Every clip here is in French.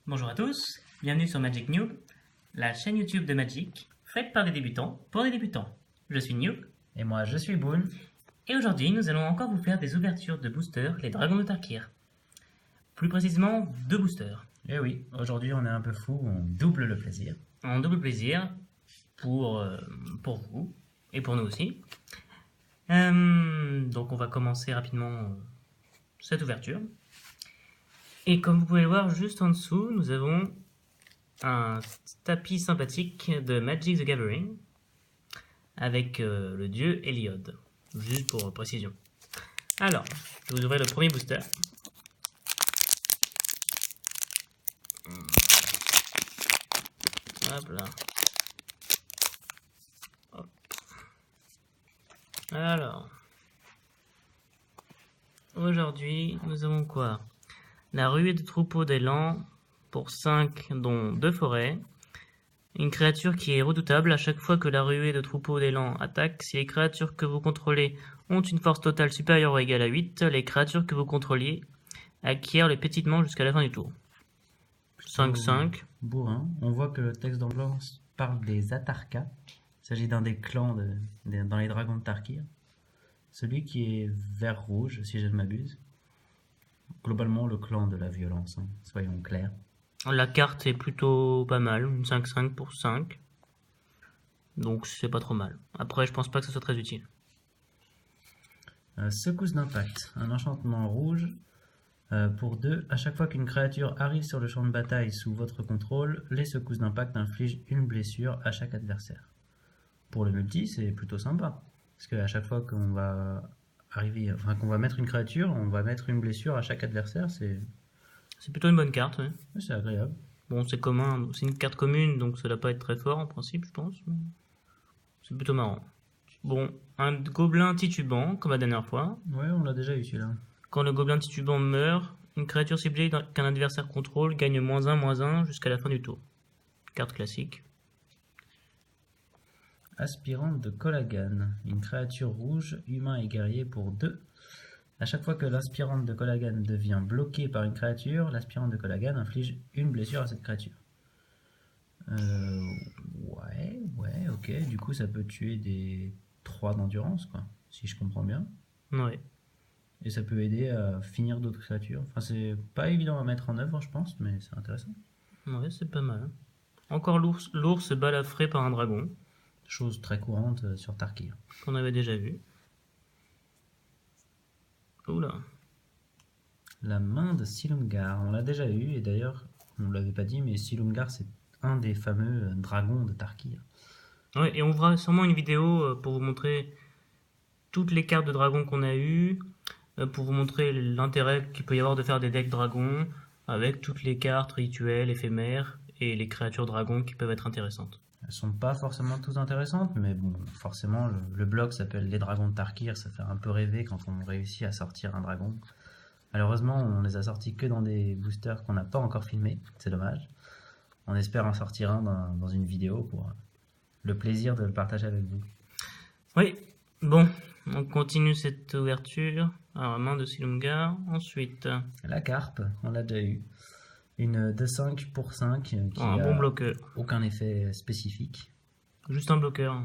Bonjour à tous, bienvenue sur Magic Noob, la chaîne YouTube de Magic, faite par des débutants pour des débutants. Je suis Noob, Et moi, je suis Boone. et aujourd'hui nous allons encore vous faire des ouvertures de boosters, les Dragons de Tarkir. Plus précisément, 2 boosters. Et oui, aujourd'hui on est un peu fou, on double le plaisir. En double plaisir pour vous et pour nous aussi. Donc on va commencer rapidement cette ouverture. Et comme vous pouvez le voir juste en dessous, nous avons un tapis sympathique de Magic the Gathering avec le dieu Heliod, juste pour précision. Alors, je vais vous ouvrir le premier booster. Hop là. Hop. Alors, aujourd'hui, nous avons quoi? La ruée de troupeaux d'élan pour 5, dont 2 forêts. Une créature qui est redoutable à chaque fois que la ruée de troupeaux d'élan attaque. Si les créatures que vous contrôlez ont une force totale supérieure ou égale à 8, les créatures que vous contrôliez acquièrent le pétillement jusqu'à la fin du tour. 5-5. Bourrin. On voit que le texte d'ambiance parle des Atarkas. Il s'agit d'un des clans dans les dragons de Tarkir. Celui qui est vert-rouge, si je ne m'abuse. Globalement, le clan de la violence, hein, soyons clairs. La carte est plutôt pas mal, une 5-5 pour 5. Donc c'est pas trop mal. Après, je pense pas que ce soit très utile. Secousse d'impact, un enchantement rouge pour 2. À chaque fois qu'une créature arrive sur le champ de bataille sous votre contrôle, les secousses d'impact infligent une blessure à chaque adversaire. Pour le multi, c'est plutôt sympa. Parce qu'à chaque fois qu'on va qu'on va mettre une créature, on va mettre une blessure à chaque adversaire, c'est C'est plutôt une bonne carte, ouais. agréable. Bon, c'est commun, c'est une carte commune, donc ça doit pas être très fort en principe, je pense. C'est plutôt marrant. Bon, un gobelin titubant, comme la dernière fois. Ouais, on l'a déjà eu celui-là. Quand le gobelin titubant meurt, une créature ciblée qu'un adversaire contrôle gagne -1/-1 jusqu'à la fin du tour. Carte classique. Aspirante de Colagan, une créature rouge, humain et guerrier pour 2. À chaque fois que l'aspirante de Colagan devient bloquée par une créature, l'aspirante de Colagan inflige une blessure à cette créature. Ouais, ok. Du coup, ça peut tuer des 3 d'endurance, quoi, si je comprends bien. Ouais. Et ça peut aider à finir d'autres créatures. Enfin, c'est pas évident à mettre en œuvre, je pense, mais c'est intéressant. Ouais, c'est pas mal. Encore l'ours balafré par un dragon, Chose très courante sur Tarkir. qu'on avait déjà vu. Oula. La main de Silumgar, on l'a déjà eu, et d'ailleurs, on ne l'avait pas dit, mais Silumgar, c'est un des fameux dragons de Tarkir. Ouais, et on fera sûrement une vidéo pour vous montrer toutes les cartes de dragon qu'on a eues, pour vous montrer l'intérêt qu'il peut y avoir de faire des decks dragons, avec toutes les cartes rituelles, éphémères, et les créatures dragons qui peuvent être intéressantes. Elles sont pas forcément toutes intéressantes, mais bon, forcément, le blog s'appelle Les Dragons de Tarkir, ça fait un peu rêver quand on réussit à sortir un dragon. Malheureusement, on les a sortis que dans des boosters qu'on n'a pas encore filmés, c'est dommage. On espère en sortir un dans une vidéo pour le plaisir de le partager avec vous. Oui, bon, on continue cette ouverture. Alors, main de Silumgar. Ensuite, La carpe, on l'a déjà eu. Une 2-5 pour 5 qui un a bon bloqueur. aucun effet spécifique. Juste un bloqueur.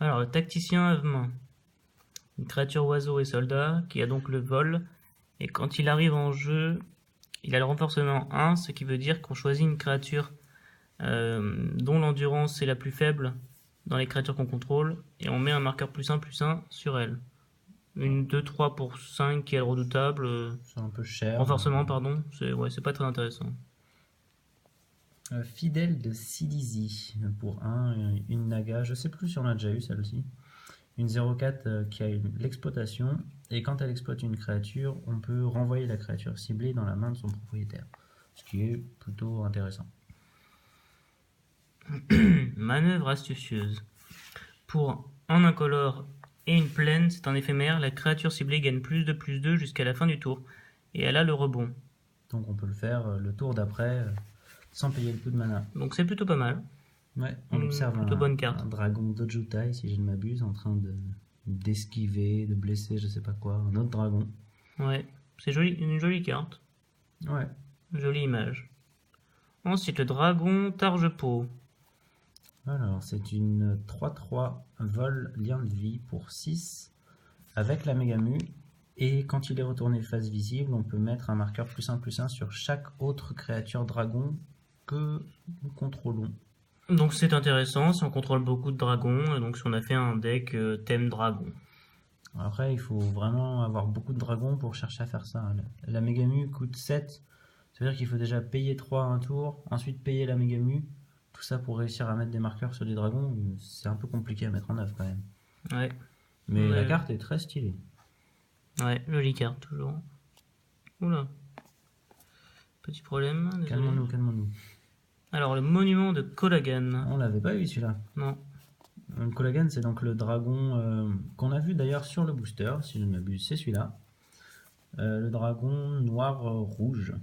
Alors, le tacticien Avemain. Une créature oiseau et soldat qui a donc le vol. Et quand il arrive en jeu, il a le renforcement 1, ce qui veut dire qu'on choisit une créature dont l'endurance est la plus faible dans les créatures qu'on contrôle. Et on met un marqueur +1/+1 sur elle. Une 2-3 pour 5 qui est le redoutable. C'est un peu cher. Renforcement, pardon. C'est pas très intéressant. Fidèle de Sidizi pour 1, une Naga, je sais plus si on a déjà eu celle-ci. Une 0-4 qui a l'exploitation, et quand elle exploite une créature, on peut renvoyer la créature ciblée dans la main de son propriétaire. Ce qui est plutôt intéressant. Manœuvre astucieuse. Pour un incolore et une plaine, c'est un éphémère. La créature ciblée gagne +2/+2 jusqu'à la fin du tour. Et elle a le rebond. Donc on peut le faire le tour d'après sans payer le coup de mana. Donc c'est plutôt pas mal. Ouais, on observe plutôt bonne carte. un dragon d'Ojutai, si je ne m'abuse, en train d'esquiver, de blesser, je sais pas quoi, un autre dragon. Ouais, c'est joli, une jolie carte. Ouais. Jolie image. Ensuite, le dragon Targe-Peau. Alors, c'est une 3-3 vol lien de vie pour 6 avec la méga mue. Et quand il est retourné face visible, on peut mettre un marqueur +1/+1 sur chaque autre créature dragon que nous contrôlons. Donc c'est intéressant si on contrôle beaucoup de dragons, et donc si on a fait un deck thème dragon. Après, il faut vraiment avoir beaucoup de dragons pour chercher à faire ça. La méga mue coûte 7, ça veut dire qu'il faut déjà payer 3 un tour, ensuite payer la méga mue. Tout ça pour réussir à mettre des marqueurs sur des dragons, c'est un peu compliqué à mettre en œuvre quand même. Ouais. Mais la Ouais. carte est très stylée. Ouais, jolie carte toujours. Oula. Petit problème. Désolé. Calmons-nous, calmons-nous. Alors le monument de Colagan. On l'avait pas eu celui-là. Non. Colagan, c'est donc le dragon qu'on a vu d'ailleurs sur le booster, si je ne m'abuse, c'est celui-là. Le dragon noir-rouge.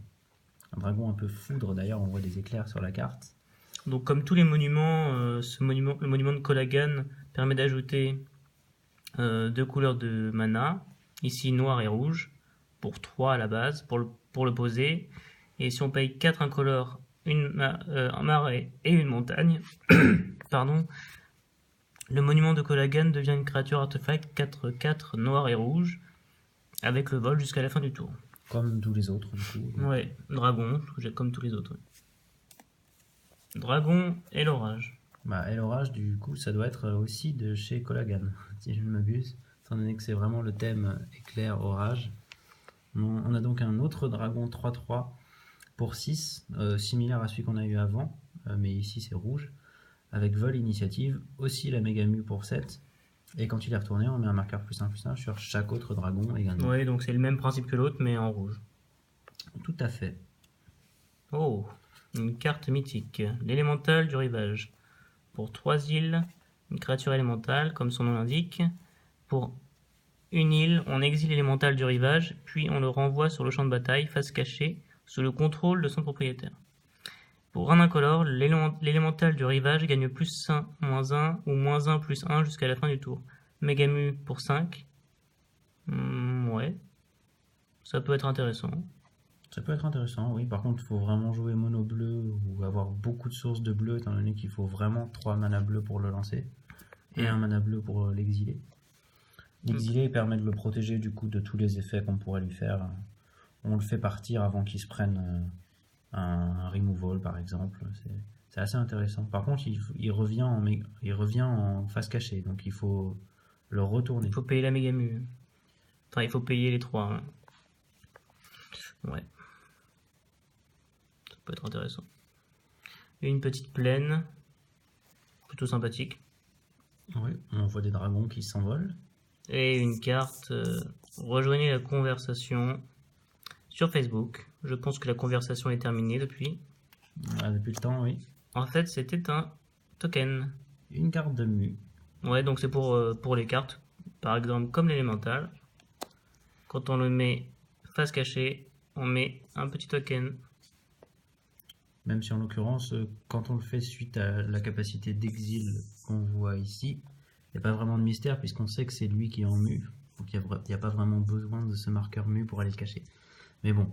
Un dragon un peu foudre d'ailleurs, on voit des éclairs sur la carte. Donc comme tous les monuments, le monument de Colagan permet d'ajouter 2 couleurs de mana, ici noir et rouge, pour 3 à la base, pour le poser. Et si on paye 4 incolores, un marais et une montagne, pardon, le monument de Colagan devient une créature artefact 4/4 noir et rouge, avec le vol jusqu'à la fin du tour. Comme tous les autres du coup. Ouais, dragon, comme tous les autres. Ouais. Dragon et l'orage. Et l'orage, du coup, ça doit être aussi de chez Colagan, si je ne m'abuse, étant donné que c'est vraiment le thème éclair-orage. On a donc un autre dragon 3-3 pour 6, similaire à celui qu'on a eu avant, mais ici c'est rouge, avec vol initiative, aussi la méga mue pour 7. Et quand il est retourné, on met un marqueur +1/+1 sur chaque autre dragon également. Ouais, donc c'est le même principe que l'autre, mais en rouge. Tout à fait. Oh, une carte mythique, l'élémental du rivage. Pour 3 îles, une créature élémentale, comme son nom l'indique. Pour une île, on exile l'élémental du rivage, puis on le renvoie sur le champ de bataille, face cachée, sous le contrôle de son propriétaire. Pour un incolore, l'élémental du rivage gagne +1, -1 ou -1, +1 jusqu'à la fin du tour. Mégamu pour 5. Ouais. Ça peut être intéressant. Ça peut être intéressant, oui. Par contre, il faut vraiment jouer mono bleu ou avoir beaucoup de sources de bleu, étant donné qu'il faut vraiment 3 mana bleus pour le lancer et un mana bleu pour l'exiler. L'exiler permet de le protéger du coup de tous les effets qu'on pourrait lui faire. On le fait partir avant qu'il se prenne un removal par exemple. C'est assez intéressant. Par contre, il revient en face cachée, donc il faut le retourner. Il faut payer la Mégamu. Enfin, il faut payer les 3. Hein. Ouais. Ça peut être intéressant. Et une petite plaine. Plutôt sympathique. Oui, on voit des dragons qui s'envolent. Et une carte. Rejoignez la conversation sur Facebook. Je pense que la conversation est terminée depuis. Depuis le temps, oui. En fait, c'était un token. Une carte de mue. Ouais, donc c'est pour les cartes. Par exemple, comme l'élémental. Quand on le met face cachée, on met un petit token. Même si en l'occurrence, quand on le fait suite à la capacité d'exil qu'on voit ici, il n'y a pas vraiment de mystère puisqu'on sait que c'est lui qui est en mue. Donc il n'y a pas vraiment besoin de ce marqueur mue pour aller le cacher. Mais bon,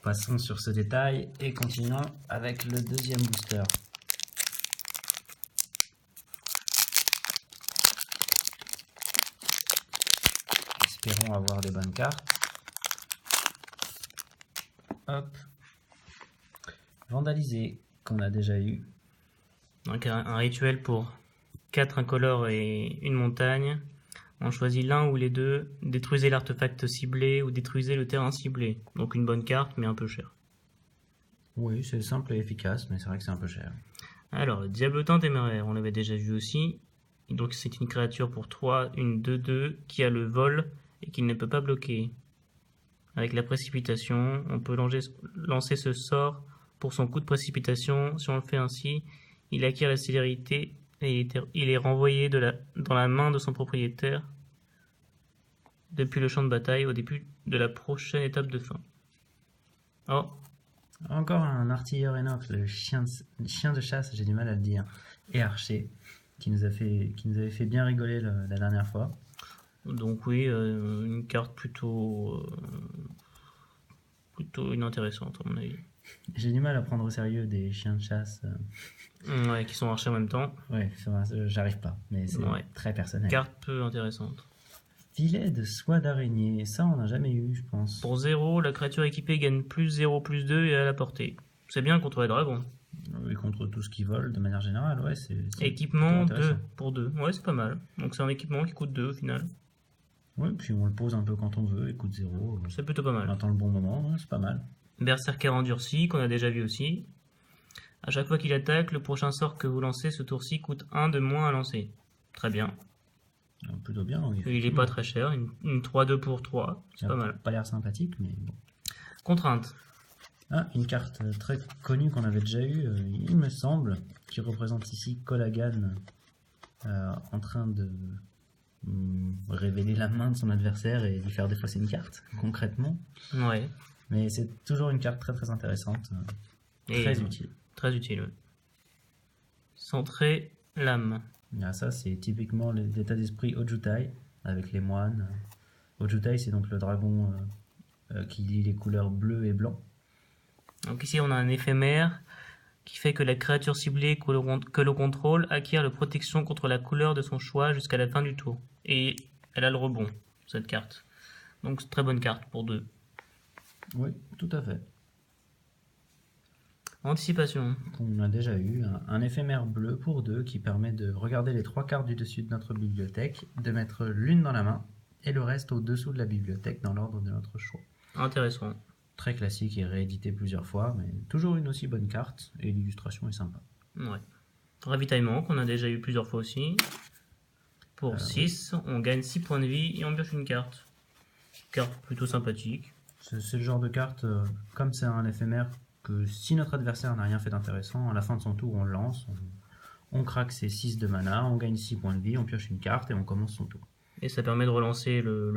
passons sur ce détail et continuons avec le deuxième booster. Espérons avoir des bonnes cartes. Hop. Vandaliser, qu'on a déjà eu. Donc un rituel pour 4 incolores et une montagne. On choisit l'un ou les deux. Détruisez l'artefact ciblé ou détruisez le terrain ciblé. Donc une bonne carte, mais un peu chère. Oui, c'est simple et efficace, mais c'est vrai que c'est un peu cher. Alors, Diablotin téméraire, on l'avait déjà vu aussi. Donc c'est une créature pour 3, une 2/2 qui a le vol et qui ne peut pas bloquer. Avec la précipitation, on peut lancer ce sort pour son coup de précipitation. Si on le fait ainsi, il acquiert la célérité et il est renvoyé dans la main de son propriétaire depuis le champ de bataille au début de la prochaine étape de fin. Oh, encore un artilleur inox, le chien de chasse, j'ai du mal à le dire, et archer, qui nous avait fait bien rigoler la dernière fois. Donc oui, une carte plutôt inintéressante à mon avis. J'ai du mal à prendre au sérieux des chiens de chasse. Ouais, qui sont marchés en même temps. Ouais, j'arrive pas, mais c'est Ouais. très personnel. Carte peu intéressante. Filet de soie d'araignée, ça on n'a jamais eu, je pense. Pour 0, la créature équipée gagne plus 0, plus 2 et à la portée. C'est bien contre les dragons. Et contre tout ce qui vole, de manière générale, ouais, c'est Équipement plutôt 2 intéressant. pour 2. Ouais, c'est pas mal. Donc c'est un équipement qui coûte 2 au final. Ouais, puis on le pose un peu quand on veut, et coûte 0. C'est plutôt pas On mal. attend le bon moment, ouais, c'est pas mal. Berserker endurci, qu'on a déjà vu aussi. À chaque fois qu'il attaque, le prochain sort que vous lancez ce tour-ci coûte 1 de moins à lancer. Très bien. Plutôt bien, oui. Il est pas très cher, une 3-2 pour 3, c'est pas mal. Pas l'air sympathique, mais bon. Contrainte. Ah, une carte très connue qu'on avait déjà eue, il me semble, qui représente ici Colagan en train de révéler la main de son adversaire et lui faire défausser une carte, concrètement. Ouais. Mais c'est toujours une carte très très intéressante, Et très utile. Très utile, ouais. Centrer l'âme. Ah, ça, c'est typiquement l'état d'esprit Ojutai, avec les moines. Ojutai, c'est donc le dragon qui lie les couleurs bleu et blanc. Donc ici on a un éphémère qui fait que la créature ciblée que l'on contrôle acquiert la protection contre la couleur de son choix jusqu'à la fin du tour. Et elle a le rebond, cette carte. Donc c'est très bonne carte pour 2. Oui, tout à fait. Anticipation. On a déjà eu un éphémère bleu pour 2 qui permet de regarder les 3 cartes du dessus de notre bibliothèque, de mettre l'une dans la main et le reste au-dessous de la bibliothèque dans l'ordre de notre choix. Intéressant. Très classique et réédité plusieurs fois, mais toujours une aussi bonne carte et l'illustration est sympa. Ouais. Ravitaillement qu'on a déjà eu plusieurs fois aussi. Pour 6, on gagne 6 points de vie et on pioche une carte. Carte plutôt sympathique. C'est le genre de carte, comme c'est un éphémère, que si notre adversaire n'a rien fait d'intéressant, à la fin de son tour on le lance, on craque ses 6 de mana, on gagne 6 points de vie, on pioche une carte et on commence son tour. Et ça permet de relancer le